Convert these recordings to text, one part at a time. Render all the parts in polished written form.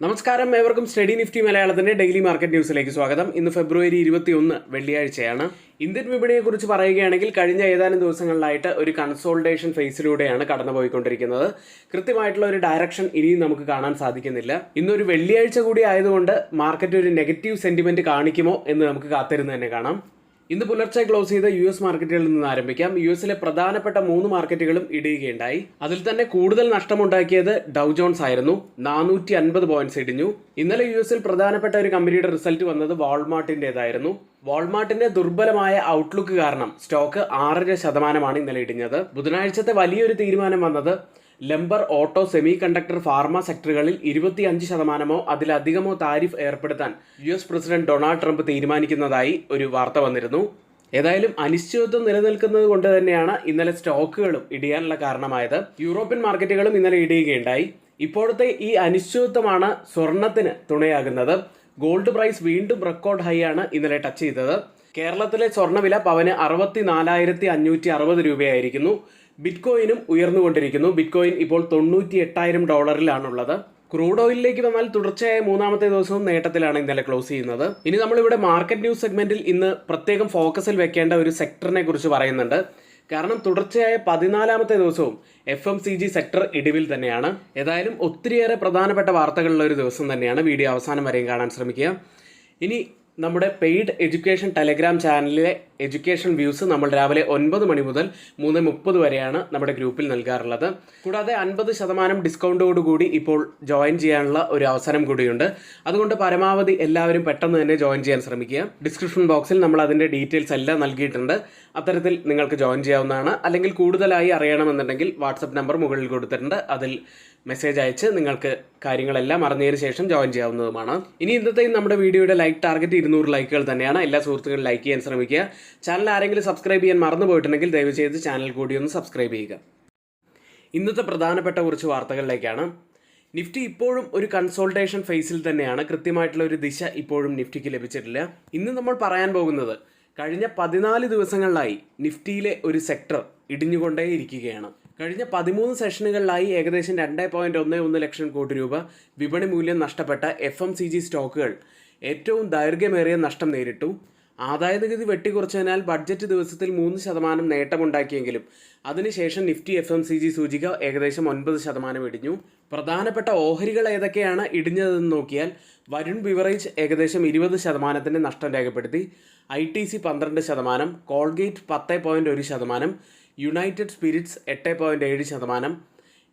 നമസ്കാരം, ഏവർക്കും study Nifty മലയാളത്തിന്റെ ഡെയിലി മാർക്കറ്റ് ന്യൂസിലേക്ക് സ്വാഗതം. ഇന്ന് ഫെബ്രുവരി 21 വെള്ളിയാഴ്ചയാണ്. ഇന്ത്യൻ വിപണിയെക്കുറിച്ച് പറയുകയാണെങ്കിൽ കഴിഞ്ഞ ഏതാനും ദിവസങ്ങളിലായിട്ട് ഒരു കൺസോൾട്ടേഷൻ ഫേസിലൂടെയാണ് കടന്നുപോയിക്കൊണ്ടിരിക്കുന്നത്. കൃത്യമായിട്ടുള്ള ഒരു ഡയറക്ഷൻ ഇനിയും നമുക്ക് കാണാൻ സാധിക്കുന്നില്ല. ഇന്നൊരു വെള്ളിയാഴ്ച കൂടി ആയതുകൊണ്ട് മാർക്കറ്റ് ഒരു നെഗറ്റീവ് സെന്റിമെന്റ് കാണിക്കുമോ എന്ന് നമുക്ക് കാത്തിരുന്ന് തന്നെ കാണാം. ഇന്ന് പുലർച്ചെ ക്ലോസ് ചെയ്ത US മാർക്കറ്റുകളിൽ നിന്ന് ആരംഭിക്കാം. യുഎസിലെ പ്രധാനപ്പെട്ട 3 മാർക്കറ്റുകളും ഇടിയുകയുണ്ടായി. അതിൽ തന്നെ കൂടുതൽ നഷ്ടമുണ്ടാക്കിയത് ഡൗ ജോൺസ് ആയിരുന്നു. 450 പോയിന്റ്സ് ഇടിഞ്ഞു. ഇന്നലെ യുഎസിൽ പ്രധാനപ്പെട്ട ഒരു കമ്പനിയുടെ റിസൾട്ട് വന്നത് വാൾമാർട്ടിന്റേതായിരുന്നു. വാൾമാർട്ടിന്റെ ദുർബലമായ ഔട്ട്ലുക്ക് കാരണം സ്റ്റോക്ക് 6% ഇന്നലെ ഇടിഞ്ഞത്. ബുധനാഴ്ചത്തെ വലിയൊരു തീരുമാനം വന്നത് lumber, auto, semiconductor, pharma സെക്ടറുകളിൽ 25% അതിലധികമോ താരിഫ് ഏർപ്പെടുത്താൻ US പ്രസിഡന്റ് ഡൊണാൾഡ് ട്രംപ് തീരുമാനിക്കുന്നതായി ഒരു വാർത്ത വന്നിരുന്നു. ഏതായാലും അനിശ്ചിതത്വം നിലനിൽക്കുന്നത് കൊണ്ട് തന്നെയാണ് ഇന്നലെ സ്റ്റോക്കുകളും ഇടിയാനുള്ള കാരണമായത്. യൂറോപ്യൻ മാർക്കറ്റുകളും ഇന്നലെ ഇടിയുകയുണ്ടായി. ഇപ്പോഴത്തെ ഈ അനിശ്ചിതത്വമാണ് സ്വർണത്തിന് തുണയാകുന്നത്. ഗോൾഡ് പ്രൈസ് വീണ്ടും റെക്കോർഡ് ഹൈ ആണ് ഇന്നലെ ടച്ച് ചെയ്തത്. കേരളത്തിലെ സ്വർണ്ണവില പവന് 64,560 രൂപയായിരിക്കുന്നു. ബിറ്റ്കോയിനും ഉയർന്നുകൊണ്ടിരിക്കുന്നു. ബിറ്റ്കോയിൻ ഇപ്പോൾ $98,000 ക്രൂഡ് ഓയിലിലേക്ക് വന്നാൽ തുടർച്ചയായ 3ാമത്തെ ദിവസവും നേട്ടത്തിലാണ് ഇന്നലെ ക്ലോസ് ചെയ്യുന്നത്. ഇനി നമ്മളിവിടെ മാർക്കറ്റ് ന്യൂസ് സെഗ്മെന്റിൽ ഇന്ന് പ്രത്യേകം ഫോക്കസിൽ വെക്കേണ്ട ഒരു സെക്ടറിനെ കുറിച്ച് പറയുന്നുണ്ട്. കാരണം തുടർച്ചയായ 14ാമത്തെ ദിവസവും FMCG സെക്ടർ ഇടിവിൽ തന്നെയാണ്. ഏതായാലും ഒത്തിരിയേറെ പ്രധാനപ്പെട്ട വാർത്തകളുള്ള ഒരു ദിവസം തന്നെയാണ്. വീഡിയോ അവസാനം വരെയും കാണാൻ ശ്രമിക്കുക. ഇനി നമ്മുടെ പെയ്ഡ് എഡ്യൂക്കേഷൻ ടെലഗ്രാം ചാനലിലെ എഡ്യൂക്കേഷൻ വ്യൂസ് നമ്മൾ രാവിലെ 9 മണി മുതൽ 3:30 വരെയാണ് നമ്മുടെ ഗ്രൂപ്പിൽ നൽകാറുള്ളത്. കൂടാതെ 50% ഡിസ്കൗണ്ടോടുകൂടി ഇപ്പോൾ ജോയിൻ ചെയ്യാനുള്ള ഒരു അവസരം കൂടിയുണ്ട്. അതുകൊണ്ട് പരമാവധി എല്ലാവരും പെട്ടെന്ന് തന്നെ ജോയിൻ ചെയ്യാൻ ശ്രമിക്കുക. ഡിസ്ക്രിപ്ഷൻ ബോക്സിൽ നമ്മൾ അതിൻ്റെ ഡീറ്റെയിൽസ് എല്ലാം നൽകിയിട്ടുണ്ട്. അത്തരത്തിൽ നിങ്ങൾക്ക് ജോയിൻ ചെയ്യാവുന്നതാണ്. അല്ലെങ്കിൽ കൂടുതലായി അറിയണമെന്നുണ്ടെങ്കിൽ വാട്സപ്പ് നമ്പർ മുകളിൽ കൊടുത്തിട്ടുണ്ട്. അതിൽ മെസ്സേജ് അയച്ച് നിങ്ങൾക്ക് കാര്യങ്ങളെല്ലാം അറിഞ്ഞതിന് ശേഷം ജോയിൻ ചെയ്യാവുന്നതുമാണ്. ഇനി ഇന്നത്തെ നമ്മുടെ വീഡിയോയുടെ ലൈക്ക് ടാർഗറ്റ് 200 ലൈക്കുകൾ തന്നെയാണ്. എല്ലാ സുഹൃത്തുക്കളും ലൈക്ക് ചെയ്യാൻ ശ്രമിക്കുക. ചാനൽ ആരെങ്കിലും സബ്സ്ക്രൈബ് ചെയ്യാൻ മറന്നു പോയിട്ടുണ്ടെങ്കിൽ ദയവ് ചെയ്ത് ചാനൽ കൂടി ഒന്ന് സബ്സ്ക്രൈബ് ചെയ്യുക. ഇന്നത്തെ പ്രധാനപ്പെട്ട കുറച്ച് വാർത്തകളിലേക്കാണ്. നിഫ്റ്റി ഇപ്പോഴും ഒരു കൺസോൾട്ടേഷൻ ഫേസിൽ തന്നെയാണ്. കൃത്യമായിട്ടുള്ള ഒരു ദിശ ഇപ്പോഴും നിഫ്റ്റിക്ക് ലഭിച്ചിട്ടില്ല. ഇന്ന് നമ്മൾ പറയാൻ പോകുന്നത് കഴിഞ്ഞ 14 ദിവസങ്ങളിലായി നിഫ്റ്റിയിലെ ഒരു സെക്ടർ ഇടിഞ്ഞുകൊണ്ടേയിരിക്കുകയാണ്. കഴിഞ്ഞ 13 സെഷനുകളിലായി ഏകദേശം 2.11 ലക്ഷം കോടി രൂപ വിപണി മൂല്യം നഷ്ടപ്പെട്ട FMCG സ്റ്റോക്കുകൾ ഏറ്റവും ദൈർഘ്യമേറിയ നഷ്ടം നേരിട്ടു. ആദായനികുതി വെട്ടിക്കുറച്ചതിനാൽ ബഡ്ജറ്റ് ദിവസത്തിൽ 3% നേട്ടമുണ്ടാക്കിയെങ്കിലും അതിനുശേഷം നിഫ്റ്റി FMCG സൂചിക ഏകദേശം 9% ഇടിഞ്ഞു. പ്രധാനപ്പെട്ട ഓഹരികൾ ഏതൊക്കെയാണ് ഇടിഞ്ഞതെന്ന് നോക്കിയാൽ വരുൺ ബിവറേജ് ഏകദേശം 20% നഷ്ടം രേഖപ്പെടുത്തി. ITC 12%, Colgate 10.1%, United Spirits 8.7%,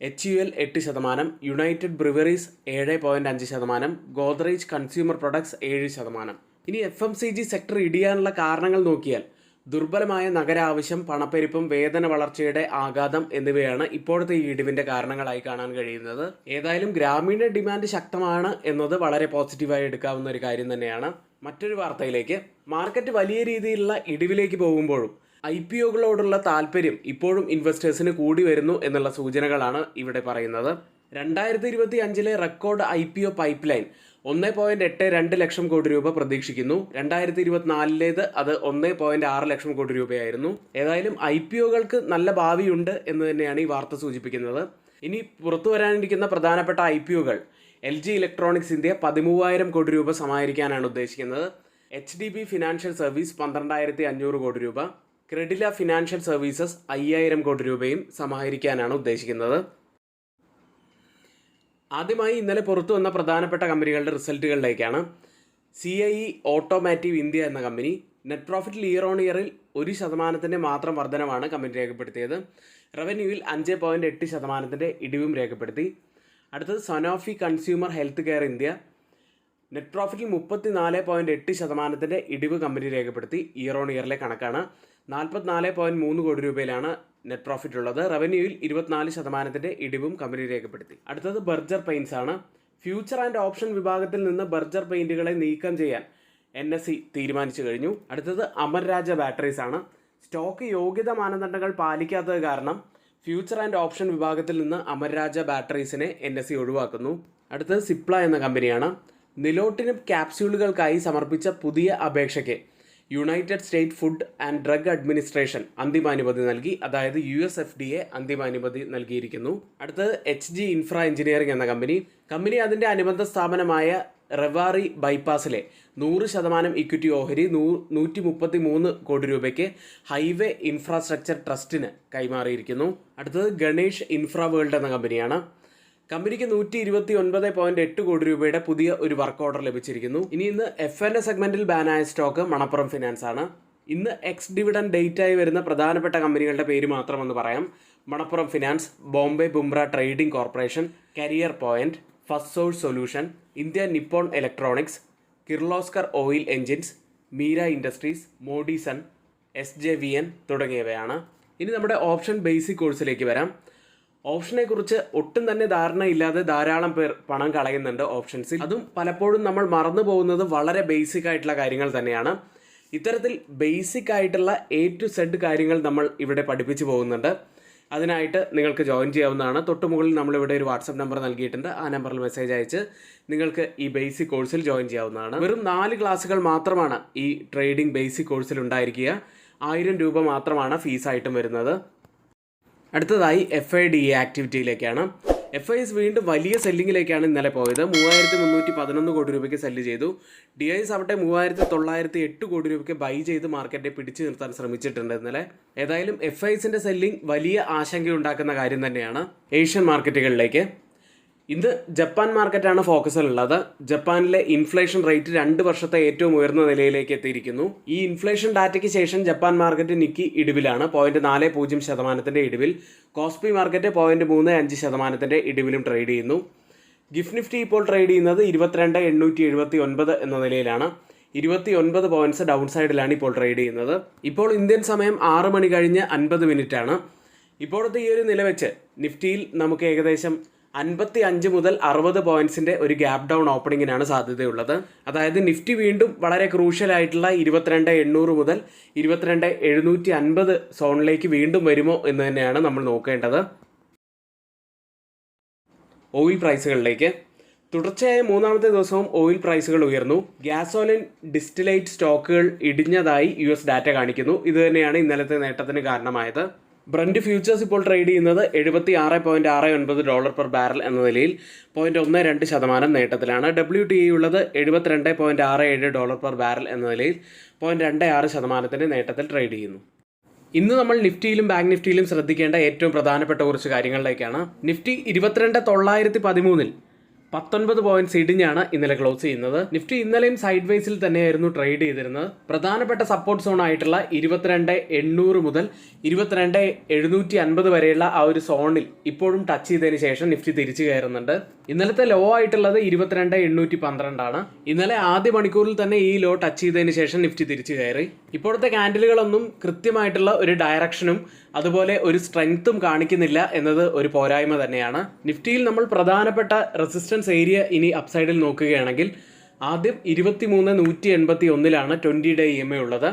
HUL 8%, United Breweries 7.5%, Godrej Consumer Products 7%. ഇനി FMCG സെക്ടർ ഇടിയാനുള്ള കാരണങ്ങൾ നോക്കിയാൽ ദുർബലമായ നഗരാവശ്യം, പണപ്പെരുപ്പം, വേതന വളർച്ചയുടെ ആഘാതം എന്നിവയാണ് ഇപ്പോഴത്തെ ഈ ഇടിവിന്റെ കാരണങ്ങളായി കാണാൻ കഴിയുന്നത്. ഏതായാലും ഗ്രാമീണ ഡിമാൻഡ് ശക്തമാണ് എന്നത് വളരെ പോസിറ്റീവായി എടുക്കാവുന്ന ഒരു കാര്യം തന്നെയാണ്. മറ്റൊരു വാർത്തയിലേക്ക്, മാർക്കറ്റ് വലിയ രീതിയിലുള്ള ഇടിവിലേക്ക് പോകുമ്പോഴും IPOകളോടുള്ള താല്പര്യം ഇപ്പോഴും ഇൻവെസ്റ്റേഴ്സിന് കൂടി വരുന്നു എന്നുള്ള സൂചനകളാണ് ഇവിടെ പറയുന്നത്. 2025 record IPO pipe line 1.82 lakh crore രൂപ പ്രതീക്ഷിക്കുന്നു. 2024 അത് 1.6 ലക്ഷം കോടി രൂപയായിരുന്നു. ഏതായാലും IPOകൾക്ക് നല്ല ഭാവിയുണ്ട് എന്ന് തന്നെയാണ് ഈ വാർത്ത സൂചിപ്പിക്കുന്നത്. ഇനി പുറത്തു വരാനിരിക്കുന്ന പ്രധാനപ്പെട്ട IPOകൾ LG ഇലക്ട്രോണിക്സ് ഇന്ത്യ 13,000 കോടി രൂപ സമാഹരിക്കാനാണ് ഉദ്ദേശിക്കുന്നത്. HDB ഫിനാൻഷ്യൽ സർവീസ് 12,500 കോടി രൂപ, ക്രെഡില ഫിനാൻഷ്യൽ സർവീസസ് 5,000 കോടി രൂപയും സമാഹരിക്കാനാണ് ഉദ്ദേശിക്കുന്നത്. ആദ്യമായി ഇന്നലെ പുറത്തു വന്ന പ്രധാനപ്പെട്ട കമ്പനികളുടെ റിസൾട്ടുകളിലേക്കാണ്. CIE ഓട്ടോമാറ്റീവ് ഇന്ത്യ എന്ന കമ്പനി നെറ്റ് പ്രോഫിറ്റിൽ ഇയർ ഓൺ ഇയറിൽ 1% മാത്രം വർധനമാണ് കമ്പനി രേഖപ്പെടുത്തിയത്. റവന്യൂവിൽ 5.8% ഇടിവും രേഖപ്പെടുത്തി. അടുത്തത് Sanofi Consumer Health Care India net പ്രോഫിറ്റിൽ 34.8% ഇടിവ് കമ്പനി രേഖപ്പെടുത്തി. ഇയർ ഓൺ ഇയറിലെ കണക്കാണ്. 44.3 കോടി രൂപയിലാണ് നെറ്റ് പ്രോഫിറ്റ് ഉള്ളത്. റവന്യൂവിൽ 24% ഇടിവും കമ്പനി രേഖപ്പെടുത്തി. അടുത്തത് ബർജർ പെയിൻസ് ആണ്. ഫ്യൂച്ചർ ആൻഡ് ഓപ്ഷൻ വിഭാഗത്തിൽ നിന്ന് ബർജർ പെയിന്റുകളെ നീക്കം ചെയ്യാൻ NSE തീരുമാനിച്ചു കഴിഞ്ഞു. അടുത്തത് അമർ രാജ ബാറ്ററീസ് ആണ്. സ്റ്റോക്ക് യോഗ്യത മാനദണ്ഡങ്ങൾ പാലിക്കാത്തത് കാരണം ഫ്യൂച്ചർ ആൻഡ് ഓപ്ഷൻ വിഭാഗത്തിൽ നിന്ന് അമർ രാജ ബാറ്ററീസിനെ NSE ഒഴിവാക്കുന്നു. അടുത്തത് സിപ്ല എന്ന കമ്പനിയാണ്. നിലോട്ടിനിബ് ക്യാപ്സ്യൂളുകൾക്കായി സമർപ്പിച്ച പുതിയ അപേക്ഷയ്ക്ക് United State Food and Drug Administration അന്തിമാനുമതി നൽകി. അതായത് USFDA അന്തിമാനുമതി നൽകിയിരിക്കുന്നു. അടുത്തത് HG ഇൻഫ്ര എഞ്ചിനീയറിംഗ് എന്ന കമ്പനി അതിൻ്റെ അനുബന്ധ സ്ഥാപനമായ റെവാറി ബൈപ്പാസിലെ 100% ഇക്വിറ്റി ഓഹരി 133 കോടി രൂപയ്ക്ക് ഹൈവേ ഇൻഫ്രാസ്ട്രക്ചർ ട്രസ്റ്റിന് കൈമാറിയിരിക്കുന്നു. അടുത്തത് ഗണേഷ് ഇൻഫ്ര വേൾഡ് എന്ന കമ്പനിയാണ്. കമ്പനിക്ക് 129.8 കോടി രൂപയുടെ പുതിയ ഒരു വർക്ക് ഓർഡർ ലഭിച്ചിരിക്കുന്നു. ഇന്ന് F&A സെഗ്മെന്റിൽ ബാനായ സ്റ്റോക്ക് മണപ്പുറം ഫിനാൻസ് ആണ്. ഇന്ന് എക്സ് ഡിവിഡൻഡ് ഡേറ്റ് ആയി വരുന്ന പ്രധാനപ്പെട്ട കമ്പനികളുടെ പേര് മാത്രമെന്ന് പറയാം. മണപ്പുറം ഫിനാൻസ്, ബോംബെ ബുംറ Trading Corporation, Career Point, First Source Solution, India Nippon Electronics, Kirloskar Oil Engines, Meera Industries, Modison, SJVN തുടങ്ങിയവയാണ്. ഇനി നമ്മുടെ ഓപ്ഷൻ ബേസിക് കോഴ്സിലേക്ക് വരാം. ഓപ്ഷനെ കുറിച്ച് ഒട്ടും തന്നെ ധാരണയില്ലാതെ ധാരാളം പേർ പണം കളയുന്നുണ്ട് ഓപ്ഷൻസിൽ. അതും പലപ്പോഴും നമ്മൾ മറന്നു പോകുന്നത് വളരെ ബേസിക് ആയിട്ടുള്ള കാര്യങ്ങൾ തന്നെയാണ്. ഇത്തരത്തിൽ ബേസിക് ആയിട്ടുള്ള A to Z കാര്യങ്ങൾ നമ്മൾ ഇവിടെ പഠിപ്പിച്ചു പോകുന്നുണ്ട്. അതിനായിട്ട് നിങ്ങൾക്ക് ജോയിൻ ചെയ്യാവുന്നതാണ്. തൊട്ട് മുകളിൽ നമ്മളിവിടെ ഒരു വാട്സപ്പ് നമ്പർ നൽകിയിട്ടുണ്ട്. ആ നമ്പറിൽ മെസ്സേജ് അയച്ച് നിങ്ങൾക്ക് ഈ ബേസിക് കോഴ്സിൽ ജോയിൻ ചെയ്യാവുന്നതാണ്. വെറും 4 ക്ലാസ്സുകൾ മാത്രമാണ് ഈ ട്രേഡിംഗ് ബേസിക് കോഴ്സിൽ ഉണ്ടായിരിക്കുക. 1000 രൂപ മാത്രമാണ് ഫീസായിട്ടും വരുന്നത്. അടുത്തതായി FIDA ആക്ടിവിറ്റിയിലേക്കാണ്. FIs വീണ്ടും വലിയ സെല്ലിങ്ങിലേക്കാണ് ഇന്നലെ പോയത്. 3311 കോടി രൂപയ്ക്ക് സെല്ല് ചെയ്തു. DIs ആവട്ടെ 3908 കോടി രൂപയ്ക്ക് ബൈ ചെയ്ത് മാർക്കറ്റെ പിടിച്ചു നിർത്താൻ ശ്രമിച്ചിട്ടുണ്ട് ഇന്നലെ. ഏതായാലും FIസിന്റെ സെല്ലിംഗ് വലിയ ആശങ്കയുണ്ടാക്കുന്ന കാര്യം തന്നെയാണ്. ഏഷ്യൻ മാർക്കറ്റുകളിലേക്ക് ഇന്ന് ജപ്പാൻ മാർക്കറ്റാണ് ഫോക്കസിലുള്ളത്. ജപ്പാനിലെ ഇൻഫ്ലേഷൻ റേറ്റ് 2 വർഷത്തെ ഏറ്റവും ഉയർന്ന നിലയിലേക്ക് എത്തിയിരിക്കുന്നു. ഈ ഇൻഫ്ലേഷൻ ഡാറ്റയ്ക്ക് ശേഷം ജപ്പാൻ മാർക്കറ്റ് നിക്കി ഇടിവിലാണ്, 0.40% ഇടിവിൽ. കോസ്പി മാർക്കറ്റ് 0.35% ഇടിവിലും ട്രേഡ് ചെയ്യുന്നു. ഗിഫ്റ്റ് നിഫ്റ്റി ഇപ്പോൾ ട്രേഡ് ചെയ്യുന്നത് 22,879 എന്ന നിലയിലാണ്. 29 പോയിന്റ്സ് ഡൗൺ സൈഡിലാണ് ഇപ്പോൾ ട്രേഡ് ചെയ്യുന്നത്. ഇപ്പോൾ ഇന്ത്യൻ സമയം 6 മണി കഴിഞ്ഞ് 50 മിനിറ്റാണ്. ഇപ്പോഴത്തെ ഈ ഒരു നില വെച്ച് നിഫ്റ്റിയിൽ നമുക്ക് ഏകദേശം 55 മുതൽ 60 പോയിന്റ്സിന്റെ ഒരു ഗ്യാപ് ഡൗൺ ഓപ്പണിങ്ങിനാണ് സാധ്യതയുള്ളത്. അതായത് നിഫ്റ്റി വീണ്ടും വളരെ ക്രൂഷ്യൽ ആയിട്ടുള്ള 22,800 മുതൽ 22,750 സോണിലേക്ക് വീണ്ടും വരുമോ എന്ന് തന്നെയാണ് നമ്മൾ നോക്കേണ്ടത്. ഓയിൽ പ്രൈസുകളിലേക്ക് തുടർച്ചയായ 3ാമത്തെ ദിവസവും ഓയിൽ പ്രൈസുകൾ ഉയർന്നു. ഗ്യാസോലിൻ ഡിസ്റ്റിലേറ്റ് സ്റ്റോക്കുകൾ ഇടിഞ്ഞതായി US ഡാറ്റ കാണിക്കുന്നു. ഇത് തന്നെയാണ് ഇന്നലത്തെ നേട്ടത്തിന് കാരണമായത്. ബ്രന്റ് ഫ്യൂച്ചേഴ്സ് ഇപ്പോൾ ട്രേഡ് ചെയ്യുന്നത് $76.69 പെർ ബാരൽ എന്ന നിലയിൽ 0.12% നേട്ടത്തിലാണ്. WTI ഉള്ളത് $72.67 പെർ ബാരൽ എന്ന നിലയിൽ 0.26% നേട്ടത്തിൽ ട്രേഡ് ചെയ്യുന്നു. ഇന്ന് നമ്മൾ നിഫ്റ്റിയിലും ബാങ്ക് നിഫ്റ്റിയിലും ശ്രദ്ധിക്കേണ്ട ഏറ്റവും പ്രധാനപ്പെട്ട കുറച്ച് കാര്യങ്ങളിലേക്കാണ്. നിഫ്റ്റി 22,913 19 പോയിന്റ്സ് ഇടിഞ്ഞാണ് ഇന്നലെ ക്ലോസ് ചെയ്യുന്നത്. നിഫ്റ്റി ഇന്നലെയും സൈഡ് വേസിൽ തന്നെയായിരുന്നു ട്രേഡ് ചെയ്തിരുന്നത്. പ്രധാനപ്പെട്ട സപ്പോർട്ട് സോൺ ആയിട്ടുള്ള 22,800 മുതൽ 22,750 വരെയുള്ള ആ ഒരു സോണിൽ ഇപ്പോഴും ടച്ച് ചെയ്തതിന് ശേഷം നിഫ്റ്റി തിരിച്ചു കയറുന്നുണ്ട്. ഇന്നലത്തെ ലോ ആയിട്ടുള്ളത് 22,812 ആണ്. ഇന്നലെ ആദ്യ മണിക്കൂറിൽ തന്നെ ഈ ലോ ടച്ച് ചെയ്തതിന് ശേഷം നിഫ്റ്റി തിരിച്ചു കയറി. ഇപ്പോഴത്തെ ക്യാൻഡിലുകളൊന്നും കൃത്യമായിട്ടുള്ള ഒരു ഡയറക്ഷനും അതുപോലെ ഒരു സ്ട്രെങ്ത്തും കാണിക്കുന്നില്ല എന്നത് ഒരു പോരായ്മ തന്നെയാണ്. നിഫ്റ്റിയിൽ നമ്മൾ പ്രധാനപ്പെട്ട റെസിസ്റ്റൻസ് ഏരിയ ഇനി അപ്സൈഡിൽ നോക്കുകയാണെങ്കിൽ ആദ്യം 23,181 20 ഡേ EMA ഉള്ളത്.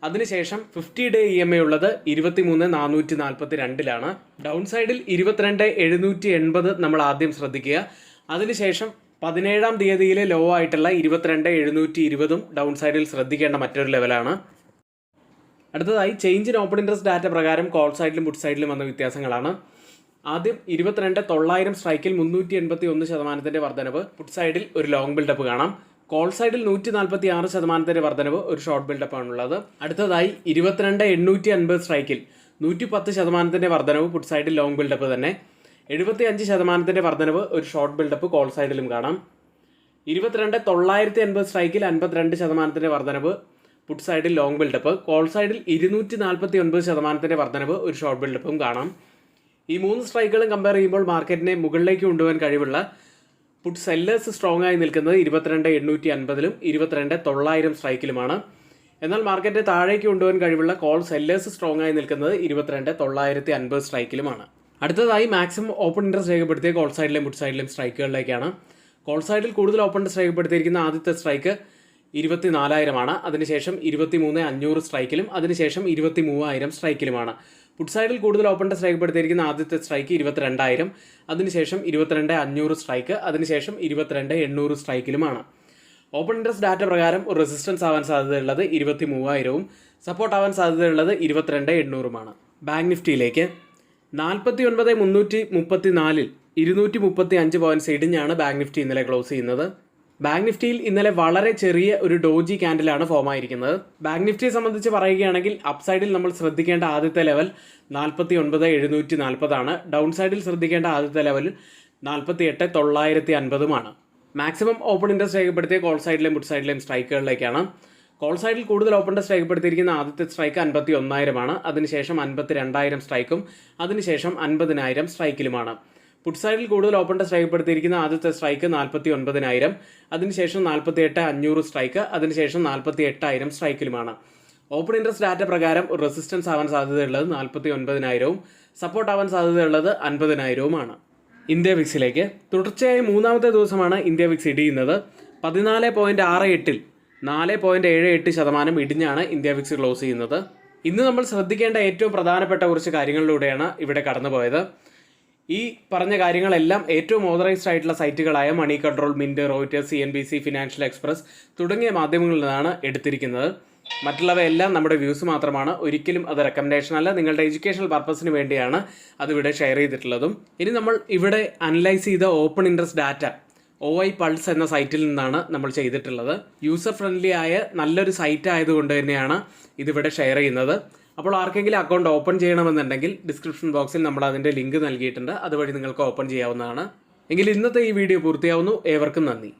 അതിനുശേഷം 50 ഡേ EMA ഉള്ളത് 23,442 ഡൗൺ സൈഡിൽ 22,780 നമ്മൾ ആദ്യം ശ്രദ്ധിക്കുക. അതിനുശേഷം 17-ാം തീയതിയിലെ ലോ ആയിട്ടുള്ള 22,720 ഡൗൺ സൈഡിൽ ശ്രദ്ധിക്കേണ്ട മറ്റൊരു ലെവലാണ്. അടുത്തതായി change in open interest data പ്രകാരം കോൾ സൈഡിലും പുട്ട് സൈഡിലും വന്ന വ്യത്യാസങ്ങളാണ്. ആദ്യം 22,900 സ്ട്രൈക്കിൽ 381% വർധനവ്, പുട്ട് സൈഡിൽ ഒരു ലോങ് ബിൽഡപ്പ് കാണാം. കോൾ സൈഡിൽ 146% വർധനവ്, ഒരു ഷോർട്ട് ബിൽഡപ്പ് ആണുള്ളത്. അടുത്തതായി 22,850 സ്ട്രൈക്കിൽ 110% വർധനവ്, പുട്ട് സൈഡിൽ ലോങ് ബിൽഡപ്പ് തന്നെ. 75% വർധനവ്, ഒരു ഷോർട്ട് ബിൽഡപ്പ് കോൾ സൈഡിലും കാണാം. 22,980 സ്ട്രൈക്കിൽ 52% വർധനവ്, പുട്ട് സൈഡിൽ ലോങ് ബിൽഡപ്പ്. കോൾ സൈഡിൽ 249% വർധനവ്, ഒരു ഷോർട്ട് ബിൽഡപ്പും കാണാം. ഈ 3 സ്ട്രൈക്കുകളും കമ്പയർ ചെയ്യുമ്പോൾ മാർക്കറ്റിനെ മുകളിലേക്ക് കൊണ്ടുപോകാൻ കഴിവുള്ള പുട്ട് സെല്ലേഴ്സ് സ്ട്രോങ് ആയി നിൽക്കുന്നത് 22,850 22,900 സ്ട്രൈക്കിലുമാണ്. എന്നാൽ മാർക്കറ്റ് താഴേക്ക് കൊണ്ടുപോകാൻ കഴിവുള്ള കോൾ സെല്ലേഴ്സ് സ്ട്രോങ് ആയി നിൽക്കുന്നത് 22,950 സ്ട്രൈക്കിലുമാണ്. അടുത്തതായി മാക്സിമം ഓപ്പൺ ഇൻട്രസ്റ്റ് രേഖപ്പെടുത്തിയ കോൾ സൈഡിലെയും പുട്ട് സൈഡിലെയും സ്ട്രൈക്കുകളിലേക്കാണ്. കോൾ സൈഡിൽ കൂടുതൽ ഓപ്പൺ ഇൻട്രസ്റ്റ് രേഖപ്പെടുത്തിയിരിക്കുന്ന ആദ്യത്തെ സ്ട്രൈക്ക് 24,000 ആണ്. അതിനുശേഷം 23,500 സ്ട്രൈക്കിലും അതിനുശേഷം 23,000 സ്ട്രൈക്കിലുമാണ്. പുട്ട് സൈഡിൽ കൂടുതൽ ഓപ്പൺ ഇൻട്രസ്റ്റ് രേഖപ്പെടുത്തിയിരിക്കുന്ന ആദ്യത്തെ സ്ട്രൈക്ക് 22,000, അതിനുശേഷം 22,500 സ്ട്രൈക്ക്, അതിനുശേഷം 22,800 സ്ട്രൈക്കിലുമാണ്. ഓപ്പൺ ഇൻട്രസ്റ്റ് ഡാറ്റ പ്രകാരം ഒരു റെസിസ്റ്റൻസ് ആവാൻ സാധ്യതയുള്ളത് 23,000-ഉം സപ്പോർട്ട് ആവാൻ സാധ്യതയുള്ളത് 22,800-ഉമാണ്. ബാങ്ക് നിഫ്റ്റിയിലേക്ക് 49,334-ൽ 235 പോയിന്റ്സ് ഇടിഞ്ഞാണ് ബാങ്ക് നിഫ്റ്റി ഇന്നലെ ക്ലോസ് ചെയ്യുന്നത്. ബാങ്ക് നിഫ്റ്റിയിൽ ഇന്നലെ വളരെ ചെറിയ ഒരു ഡോജി ക്യാൻഡിലാണ് ഫോം ആയിരിക്കുന്നത്. ബാങ്ക് നിഫ്റ്റിയെ സംബന്ധിച്ച് പറയുകയാണെങ്കിൽ അപ്സൈഡിൽ നമ്മൾ ശ്രദ്ധിക്കേണ്ട ആദ്യത്തെ ലെവൽ 49,740 ആണ്. ഡൗൺ സൈഡിൽ ശ്രദ്ധിക്കേണ്ട ആദ്യത്തെ ലെവൽ 48,950-ഉമാണ്. മാക്സിമം ഓപ്പൺ ഇൻട്രസ്റ്റ് രേഖപ്പെടുത്തിയ കോൾ സൈഡിലെയും പുട്ട് സൈഡിലെയും സ്ട്രൈക്കുകളിലേക്കാണ്. കോൾ സൈഡിൽ കൂടുതൽ ഓപ്പൺ ഇൻട്രസ്റ്റ് രേഖപ്പെടുത്തിയിരിക്കുന്ന ആദ്യത്തെ സ്ട്രൈക്ക് 51,000-ആണ്. അതിനുശേഷം 52,000 സ്ട്രൈക്കും, അതിനുശേഷം 50,000 സ്ട്രൈക്കിലുമാണ്. പുട്ട് സൈഡിൽ കൂടുതൽ ഓപ്പൺ ഇൻട്രസ്റ്റ് രേഖപ്പെടുത്തിയിരിക്കുന്ന ആദ്യത്തെ സ്ട്രൈക്ക് 49,000, അതിനുശേഷം 48,500 സ്ട്രൈക്ക്, അതിനുശേഷം 48,000 സ്ട്രൈക്കിലുമാണ്. ഓപ്പൺ ഇൻട്രസ്റ്റ് ഡാറ്റ പ്രകാരം ഒരു റെസിസ്റ്റൻസ് ആവാൻ സാധ്യതയുള്ളത് 49,000-ഉം സപ്പോർട്ട് ആവാൻ സാധ്യതയുള്ളത് 50,000-ഉമാണ്. ഇന്ത്യ വിക്സിലേക്ക് തുടർച്ചയായി മൂന്നാമത്തെ ദിവസമാണ് ഇന്ത്യ വിക്സ് ഇടിയുന്നത്. 14.68-ൽ 4.78% ഇടിഞ്ഞാണ് ഇന്ത്യ വിക്സ് ക്ലോസ് ചെയ്യുന്നത്. ഇന്ന് നമ്മൾ ശ്രദ്ധിക്കേണ്ട ഏറ്റവും പ്രധാനപ്പെട്ട കുറച്ച് കാര്യങ്ങളിലൂടെയാണ് ഇവിടെ കടന്നുപോയത്. ഈ പറഞ്ഞ കാര്യങ്ങളെല്ലാം ഏറ്റവും ഓതറൈസ്ഡ് ആയിട്ടുള്ള സൈറ്റുകളായ Money Control, Mint, Reuters, CNBC, Financial Express തുടങ്ങിയ മാധ്യമങ്ങളിൽ നിന്നാണ് എടുത്തിരിക്കുന്നത്. മറ്റുള്ളവയെല്ലാം നമ്മുടെ വ്യൂസ് മാത്രമാണ്. ഒരിക്കലും അത് റെക്കമെൻഡേഷൻ അല്ല. നിങ്ങളുടെ എഡ്യൂക്കേഷണൽ പർപ്പസിന് വേണ്ടിയാണ് അതിവിടെ ഷെയർ ചെയ്തിട്ടുള്ളതും. ഇനി നമ്മൾ ഇവിടെ അനലൈസ് ചെയ്ത open interest data OI pulse എന്ന സൈറ്റിൽ നിന്നാണ് നമ്മൾ ചെയ്തിട്ടുള്ളത്. യൂസർ ഫ്രണ്ട്ലി ആയ നല്ലൊരു സൈറ്റ് ആയതുകൊണ്ട് തന്നെയാണ് ഇതിവിടെ ഷെയർ ചെയ്യുന്നത്. അപ്പോൾ ആർക്കെങ്കിലും അക്കൗണ്ട് ഓപ്പൺ ചെയ്യണമെന്നുണ്ടെങ്കിൽ ഡിസ്ക്രിപ്ഷൻ ബോക്സിൽ നമ്മൾ അതിൻ്റെ ലിങ്ക് നൽകിയിട്ടുണ്ട്. അതുവഴി നിങ്ങൾക്ക് ഓപ്പൺ ചെയ്യാവുന്നതാണ്. എങ്കിൽ ഇന്നത്തെ ഈ വീഡിയോ പൂർത്തിയാവുന്നു. ഏവർക്കും നന്ദി.